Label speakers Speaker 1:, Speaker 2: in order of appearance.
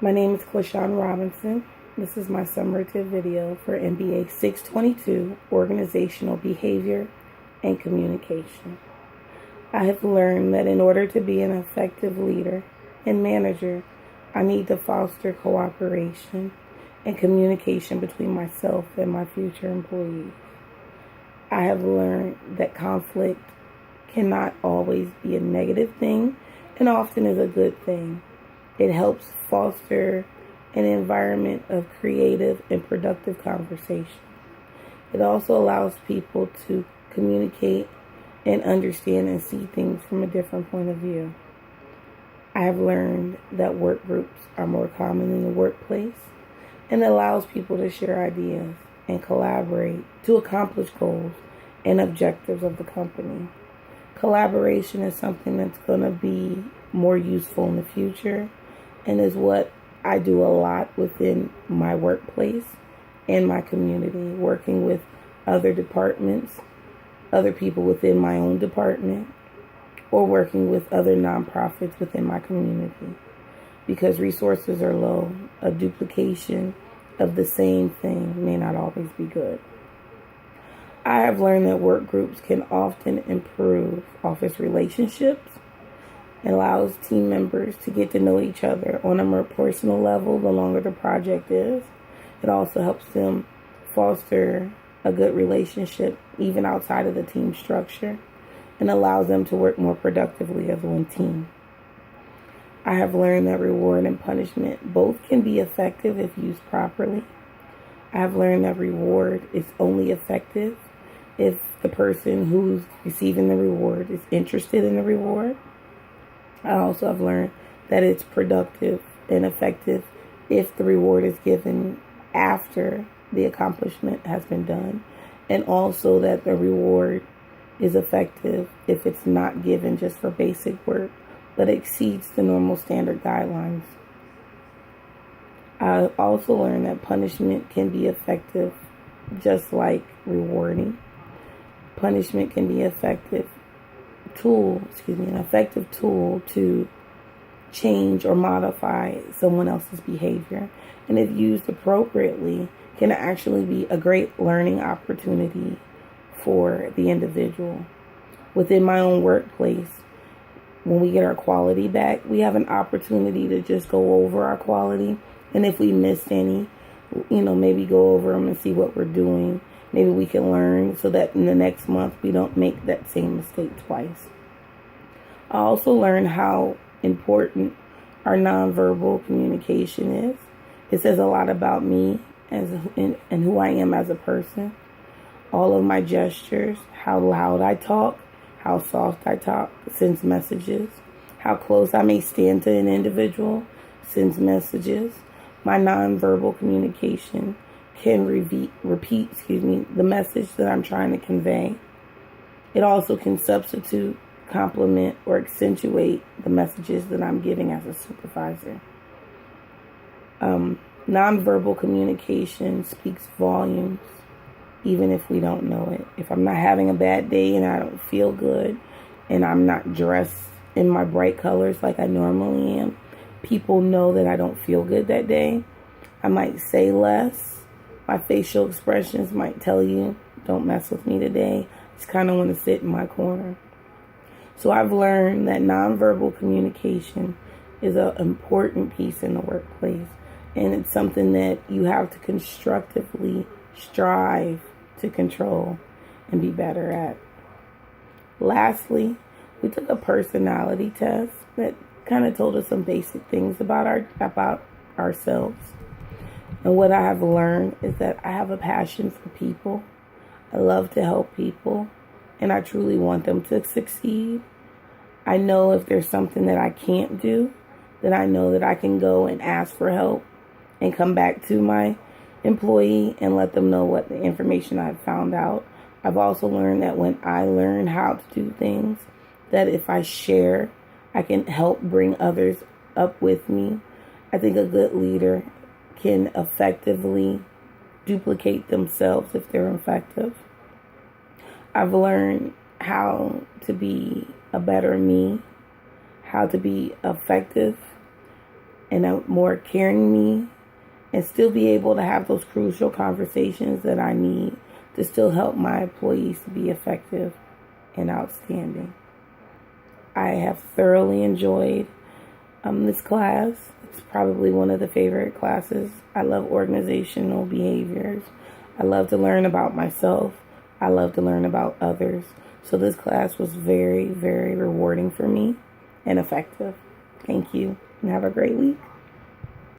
Speaker 1: My name is Clashawn Robinson. This is my summative video for MBA 622, Organizational Behavior and Communication. I have learned that in order to be an effective leader and manager, I need to foster cooperation and communication between myself and my future employees. I have learned that conflict cannot always be a negative thing and often is a good thing. It helps foster an environment of creative and productive conversation. It also allows people to communicate and understand and see things from a different point of view. I have learned that work groups are more common in the workplace and allows people to share ideas and collaborate to accomplish goals and objectives of the company. Collaboration is something that's going to be more useful in the future and is what I do a lot within my workplace and my community, working with other departments, other people within my own department, or working with other nonprofits within my community. Because resources are low, a duplication of the same thing may not always be good. I have learned that work groups can often improve office relationships. It allows team members to get to know each other on a more personal level the longer the project is. It also helps them foster a good relationship even outside of the team structure and allows them to work more productively as one team. I have learned that reward and punishment both can be effective if used properly. I have learned that reward is only effective if the person who's receiving the reward is interested in the reward. I also have learned that it's productive and effective if the reward is given after the accomplishment has been done, and also that the reward is effective if it's not given just for basic work, but exceeds the normal standard guidelines. I also learned that punishment can be effective just like rewarding. Punishment can be an effective tool to change or modify someone else's behavior, and if used appropriately can actually be a great learning opportunity for the individual. Within my own workplace, when we get our quality back, we have an opportunity to just go over our quality, and if we missed any, maybe go over them and see what we're doing. Maybe we can learn so that in the next month we don't make that same mistake twice. I also learned how important our nonverbal communication is. It says a lot about me and who I am as a person. All of my gestures, how loud I talk, how soft I talk, sends messages. How close I may stand to an individual sends messages. My nonverbal communication can repeat the message that I'm trying to convey. It also can substitute, complement, or accentuate the messages that I'm giving as a supervisor. Nonverbal communication speaks volumes, even if we don't know it. If I'm not having a bad day and I don't feel good, and I'm not dressed in my bright colors like I normally am, people know that I don't feel good that day. I might say less. My facial expressions might tell you, don't mess with me today. Just kind of want to sit in my corner. So I've learned that nonverbal communication is an important piece in the workplace. And it's something that you have to constructively strive to control and be better at. Lastly, we took a personality test that kind of told us some basic things about ourselves. And what I have learned is that I have a passion for people. I love to help people, and I truly want them to succeed. I know if there's something that I can't do, then I know that I can go and ask for help and come back to my employee and let them know what the information I've found out. I've also learned that when I learn how to do things, that if I share, I can help bring others up with me. I think a good leader can effectively duplicate themselves if they're effective. I've learned how to be a better me, how to be effective, in a more caring me, and still be able to have those crucial conversations that I need to still help my employees to be effective and outstanding. I have thoroughly enjoyed this class. It's probably one of the favorite classes. I love organizational behaviors. I love to learn about myself. I love to learn about others. So this class was very, very rewarding for me and effective. Thank you, and have a great week.